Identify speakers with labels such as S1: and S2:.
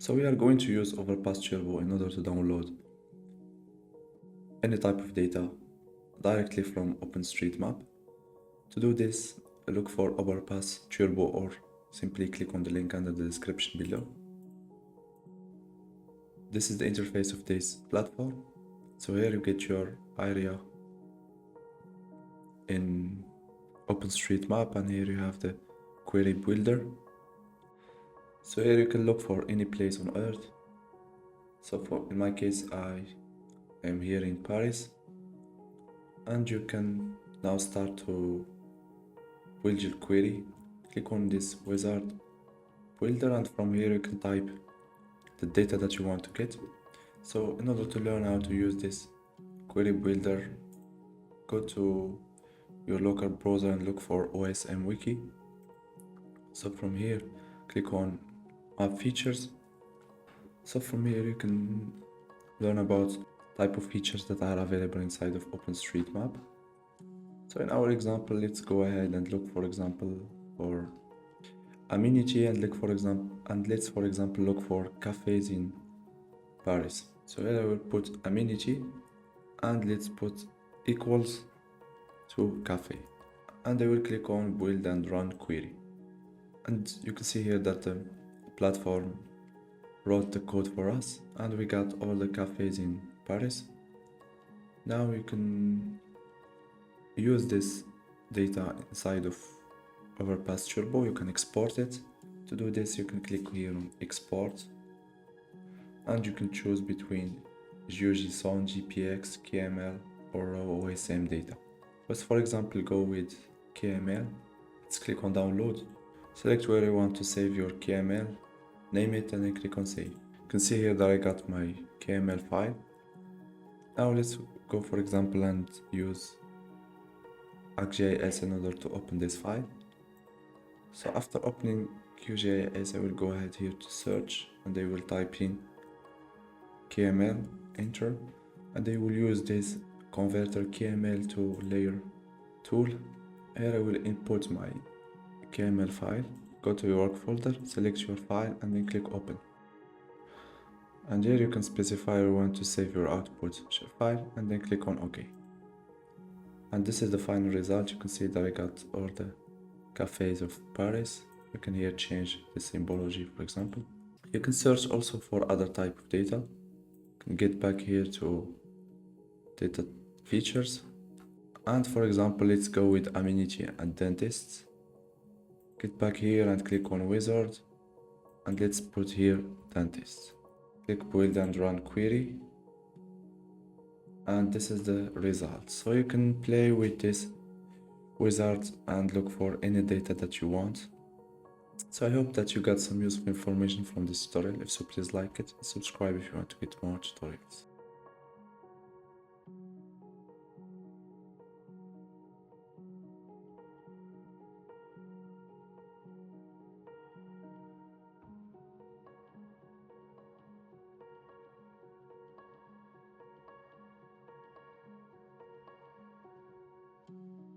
S1: So we are going to use Overpass Turbo in order to download any type of data directly from OpenStreetMap. To do this, look for Overpass Turbo or simply click on the link under the description below. This is the interface of this platform. So here you get your area in OpenStreetMap, and here you have the query builder. So here you can look for any place on Earth. So in my case, I am here in Paris, and you can now start to build your query. Click on this wizard builder, and from here you can type the data that you want to get. So in order to learn how to use this query builder, go to your local browser and look for OSM Wiki. So from here, click on Map Features. So from here you can learn about type of features that are available inside of OpenStreetMap. So in our example, let's go ahead and look, for example, for amenity, and let's for example look for cafes in Paris. So here I will put amenity, and let's put equals to cafe, and I will click on build and run query. And you can see here that the platform wrote the code for us, and we got all the cafes in Paris. Now you can use this data inside of Overpass Turbo. You can export it. To do this, you can click here on export, and you can choose between JSON, GPX, KML, or raw OSM data. Let's for example go with KML. Let's click on download. Select where you want to save your KML, name it, and then click on save. You can see here that I got my KML file. Now let's go for example and use ArcGIS in order to open this file. So after opening QGIS, I will go ahead here to search, and I will type in KML, enter, and I will use this converter KML to layer tool. Here I will input my KML file. Go to your work folder, select your file, and then click open. And here you can specify you want to save your output file, and then click on OK. And this is the final result. You can see that I got all the cafes of Paris. You can here change the symbology, for example. You can search also for other type of data. You can get back here to data features, and for example let's go with amenity and dentists. Get back here and click on wizard, and let's put here dentists. Click build and run query, and this is the result. So you can play with this wizard and look for any data that you want. So I hope that you got some useful information from this tutorial. If so, please like it and subscribe if you want to get more tutorials.